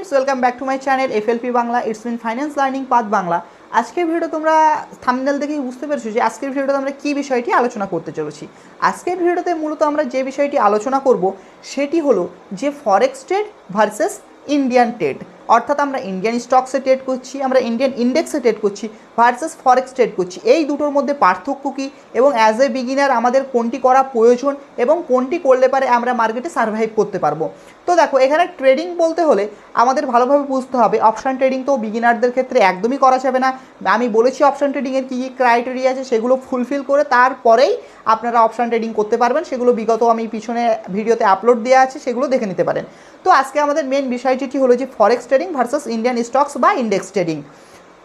Friends welcome back to my channel FLP Bangla it's mean finance learning path Bangla. আজকের video তোমরা thumbnail দেখেই বুঝতে পেরেছো যে আজকের ভিডিওতে আমরা কী বিষয়টি আলোচনা করতে চলেছি। আজকের ভিডিওতে মূলত আমরা যে বিষয়টি আলোচনা করব সেটি হলো যে ফরেক্স ট্রেড ভার্সেস ইন্ডিয়ান ট্রেড, অর্থাৎ আমরা ইন্ডিয়ান স্টকসে ট্রেড করছি, আমরা ইন্ডিয়ান ইন্ডেক্সে ট্রেড করছি ভার্সেস ফরেক্স ট্রেড করছি। এই দুটোর মধ্যে পার্থক্য কী এবং অ্যাজ এ বিগিনার আমাদের কোনটি করা প্রয়োজন এবং কোনটি করলে পারে আমরা মার্কেটে সার্ভাইভ করতে পারবো। তো দেখো, এখানে ট্রেডিং বলতে হলে আমাদের ভালোভাবে বুঝতে হবে অপশান ট্রেডিং তো বিগিনারদের ক্ষেত্রে একদমই করা যাবে না। আমি বলেছি অপশান ট্রেডিংয়ের কী কী ক্রাইটেরিয়া আছে সেগুলো ফুলফিল করে তারপরেই আপনারা অপশান ট্রেডিং করতে পারবেন। সেগুলো বিগত আমি পিছনে ভিডিওতে আপলোড দেওয়া আছে, সেগুলো দেখে নিতে পারেন। তো আজকে আমাদের মেন বিষয় যেটি হলো যে forex trading versus Indian stocks বা ইন্ডেক্স ট্রেডিং।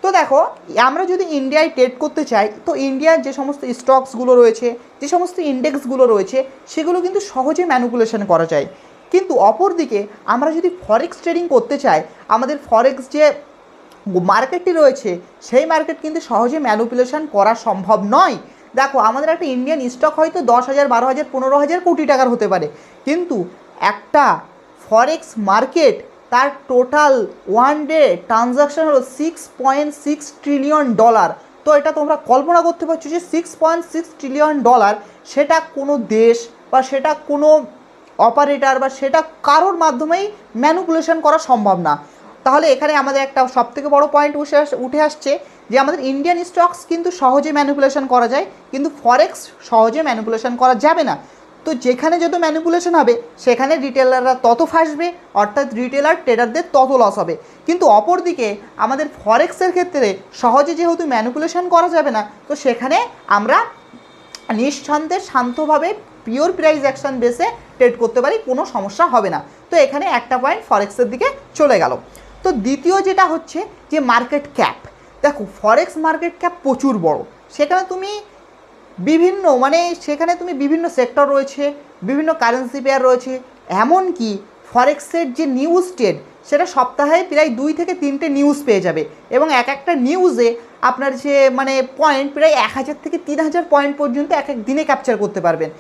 তো দেখো, আমরা যদি ইন্ডিয়ায় ট্রেড করতে চাই তো ইন্ডিয়ার যে সমস্ত স্টকসগুলো রয়েছে, যে সমস্ত ইন্ডেক্সগুলো রয়েছে সেগুলো কিন্তু সহজে ম্যানিপুলেশন করা যায়। কিন্তু অপরদিকে আমরা যদি ফরেক্স ট্রেডিং করতে চাই, আমাদের ফরেক্স যে মার্কেটটি রয়েছে সেই মার্কেট কিন্তু সহজে ম্যানিপুলেশন করা সম্ভব নয়। দেখো, আমাদের একটা ইন্ডিয়ান স্টক হয়তো 10,000, 12,000, 15,000 কোটি টাকার হতে পারে, কিন্তু একটা ফরেক্স মার্কেট তার টোটাল ওয়ান ডে ট্রানজাকশন হলো $6.6 ট্রিলিয়ন। তো এটা তোমরা কল্পনা করতে পারছো যে $6.6 ট্রিলিয়ন সেটা কোনো দেশ বা সেটা কোনো অপারেটর বা সেটা কারোর মাধ্যমেই ম্যানিপুলেশন করা সম্ভব না। তাহলে এখানে আমাদের একটা সবথেকে বড় পয়েন্ট উঠে আসছে যে আমাদের ইন্ডিয়ান স্টকস কিন্তু সহজে ম্যানিপুলেশন করা যায়, কিন্তু ফরেক্স সহজে ম্যানিপুলেশন করা যাবে না। তো যেখানে যত ম্যানিপুলেশন হবে সেখানে রিটেলাররা তত ফাঁসবে, অর্থাৎ রিটেলার ট্রেডারদের তত লস হবে। কিন্তু অপরদিকে আমাদের ফরেক্সের ক্ষেত্রে সহজে যেহেতু ম্যানিপুলেশন করা যাবে না, তো সেখানে আমরা নিঃসন্দেহে শান্তভাবে পিওর প্রাইস অ্যাকশন বেসে ট্রেড করতে পারি, কোনো সমস্যা হবে না। তো এখানে একটা পয়েন্ট ফরেক্সের দিকে চলে গেল। তো দ্বিতীয় যেটা হচ্ছে যে মার্কেট ক্যাপ। দেখো, ফরেক্স মার্কেট ক্যাপ প্রচুর বড়, সেখানে তুমি বিভিন্ন সেক্টর রয়েছে, বিভিন্ন কারেন্সি পেয়ার রয়েছে, এমনকি ফরেক্সের যে নিউজ ট্রেড সেটা সপ্তাহে প্রায় 2 থেকে 3টে নিউজ পেয়ে যাবে, এবং এক একটা নিউজে আপনার যে পয়েন্ট প্রায় 1000 থেকে 3000 পয়েন্ট পর্যন্ত এক এক দিনে ক্যাপচার করতে পারবেন।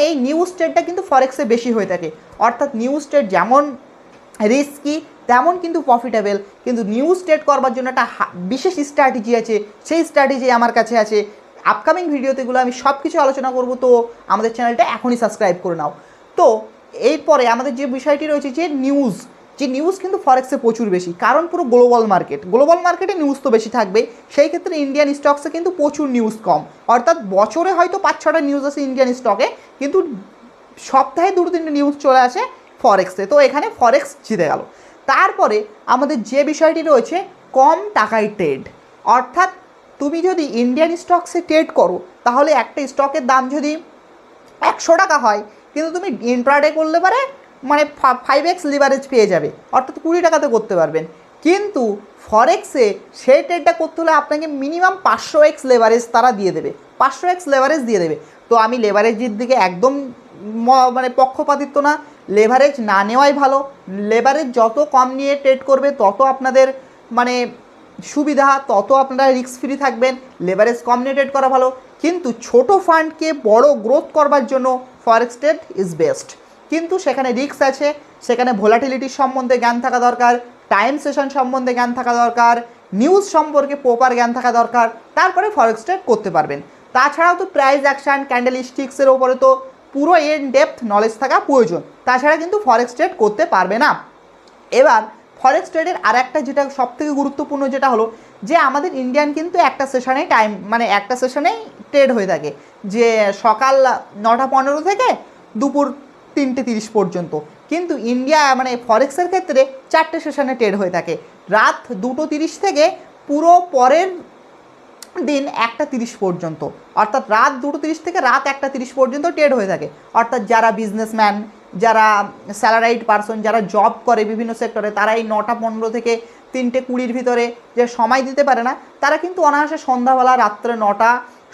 এই নিউজ ট্রেডটা কিন্তু ফরেক্সে বেশি হয়ে থাকে, অর্থাৎ নিউজ ট্রেড যেমন রিস্কি তেমন কিন্তু প্রফিটেবল। কিন্তু নিউজ ট্রেড করবার জন্য একটা বিশেষ স্ট্র্যাটেজি আছে, সেই স্ট্র্যাটেজি আমার কাছে আছে। আপকামিং ভিডিওতেগুলো আমি সব কিছু আলোচনা করব, তো আমাদের চ্যানেলটা এখনই সাবস্ক্রাইব করে নাও। তো এরপরে আমাদের যে বিষয়টি রয়েছে যে নিউজ কিন্তু ফরেক্সে প্রচুর বেশি, কারণ পুরো গ্লোবাল মার্কেটে নিউজ তো বেশি থাকবে। সেই ক্ষেত্রে ইন্ডিয়ান স্টকসে কিন্তু প্রচুর নিউজ কম, অর্থাৎ বছরে হয়তো 5-6টা নিউজ আছে ইন্ডিয়ান স্টকে, কিন্তু সপ্তাহে 2-3টে নিউজ চলে আসে ফরেক্সে। তো এখানে ফরেক্স জিতে গেল। তারপরে আমাদের যে বিষয়টি রয়েছে কম টাকায় ট্রেড, অর্থাৎ তুমি যদি ইন্ডিয়ান স্টকসে ট্রেড করো তাহলে একটা স্টকের দাম যদি 100 টাকা হয়, কিন্তু তুমি ইন্ট্রাডে করলে পারে 5x লিভারেজ পেয়ে যাবে, অর্থাৎ 20 টাকাতে করতে পারবেন। কিন্তু ফরেক্সে সেই ট্রেডটা করতে হলে আপনাকে মিনিমাম 500x লেভারেজ তারা দিয়ে দেবে, 500x লেভারেজ দিয়ে দেবে। তো আমি লেভারেজের দিকে একদম পক্ষপাতিত্ব না, লেভারেজ না নেওয়াই ভালো। লেভারেজ যত কম নিয়ে ট্রেড করবে তত আপনাদের সুবিধা, তত আপনারা রিস্ক ফ্রি থাকবেন। লেভারেজ কম নিয়ে ট্রেড করা ভালো, কিন্তু ছোট ফান্ডকে বড় গ্রোথ করবার জন্য ফরেক্স ট্রেড ইজ বেস্ট। কিন্তু সেখানে রিস্ক আছে, সেখানে ভোলাটিলিটির সম্বন্ধে জ্ঞান থাকা দরকার, টাইম সেশন সম্বন্ধে জ্ঞান থাকা দরকার, নিউজ সম্পর্কে প্রপার জ্ঞান থাকা দরকার, তারপরে ফরেক্স ট্রেড করতে পারবেন। তাছাড়াও তো প্রাইস অ্যাকশান, ক্যান্ডেল স্টিক্সের ওপরে তো পুরো ইন ডেপথ নলেজ থাকা প্রয়োজন, তাছাড়া কিন্তু ফরেক্স ট্রেড করতে পারবে না। এবার ফরেক্স ট্রেডের আর একটা যেটা সবথেকে গুরুত্বপূর্ণ যেটা হলো যে আমাদের ইন্ডিয়ান কিন্তু একটা সেশনেই একটা সেশনেই ট্রেড হয়ে থাকে, যে সকাল 9টা 15 থেকে দুপুর 3টে 30 পর্যন্ত। কিন্তু ইন্ডিয়া ফরেক্সের ক্ষেত্রে 4টে সেশনে ট্রেড হয়ে থাকে, রাত 2:30 থেকে পুরো পরের দিন 1টা 30 পর্যন্ত, অর্থাৎ রাত 2:30 থেকে রাত 1টা 30 পর্যন্ত ট্রেড হয়ে থাকে। অর্থাৎ যারা বিজনেসম্যান, যারা স্যালারাইড পারসন, যারা জব করে বিভিন্ন সেক্টরে, তারা এই 9টা 15 থেকে 3টে 20 ভিতরে যে সময় দিতে পারে না, তারা কিন্তু অনায়াসে সন্ধ্যাবেলা, রাত্রে 9টা,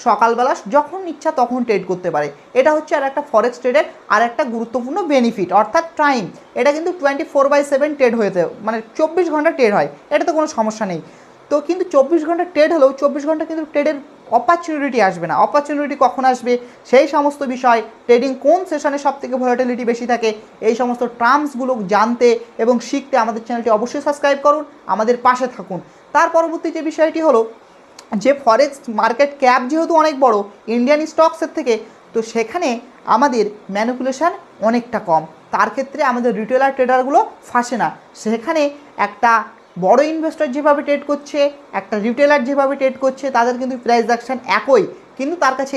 সকালবেলা যখন ইচ্ছা তখন ট্রেড করতে পারে। এটা হচ্ছে আর একটা ফরেক্স ট্রেডের আর একটা গুরুত্বপূর্ণ বেনিফিট, অর্থাৎ টাইম। এটা কিন্তু 24/7 ট্রেড হয়েতে 24 ঘন্টা ট্রেড হয়, এটা তো কোনো সমস্যা নেই। তো কিন্তু 24 ঘন্টা ট্রেড হলেও 24 ঘন্টা কিন্তু ট্রেডের অপরচুনিটি আসবে না। অপরচুনিটি কখন আসবে, সেই সমস্ত বিষয়, ট্রেডিং কোন সেশনে সবথেকে ভলাটিলিটি বেশি থাকে, এই সমস্ত টার্মসগুলো জানতে এবং শিখতে আমাদের চ্যানেলটি অবশ্যই সাবস্ক্রাইব করুন, আমাদের পাশে থাকুন। তার পরবর্তী যে বিষয়টি হলো যে ফরেক্স মার্কেট ক্যাপ যেহেতু অনেক বড় ইন্ডিয়ান স্টকসের থেকে, তো সেখানে আমাদের ম্যানিপুলেশন অনেকটা কম। তার ক্ষেত্রে আমাদের রিটেলার ট্রেডারগুলো ফাঁসে না। সেখানে একটা বড় ইনভেস্টর যেভাবে ট্রেড করছে, একটা রিটেলার যেভাবে ট্রেড করছে, তাদের কিন্তু প্রাইস অ্যাকশন একই, কিন্তু তার কাছে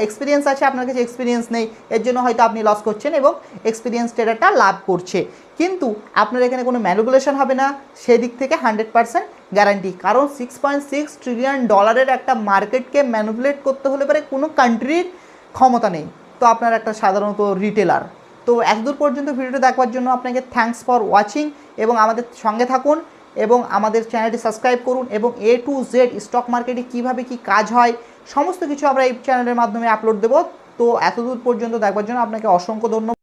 এক্সপিরিয়েন্স আছে, আপনার কাছে এক্সপিরিয়েন্স নেই, এর জন্য হয়তো আপনি লস করছেন এবং এক্সপিরিয়েন্স ট্রেডারটা লাভ করছে। কিন্তু আপনার এখানে কোনো ম্যানিপুলেশন হবে না, সেদিক থেকে 100% গ্যারান্টি। কারণ $6.6 ট্রিলিয়ন একটা মার্কেটকে ম্যানিপুলেট করতে হলে পরে কোনো কান্ট্রির ক্ষমতা নেই, তো আপনার একটা সাধারণত রিটেলার। তো এতদূর পর্যন্ত ভিডিওটা দেখবার জন্য আপনাকে থ্যাঙ্কস ফর ওয়াচিং, এবং আমাদের সঙ্গে থাকুন এবং আমাদের চ্যানেলটি সাবস্ক্রাইব করুন, এবং A to Z স্টক মার্কেটে কীভাবে কী কাজ হয় সমস্ত কিছু আমরা এই চ্যানেলের মাধ্যমে আপলোড দেবো। তো এতদূর পর্যন্ত দেখবার জন্য আপনাকে অসংখ্য ধন্যবাদ।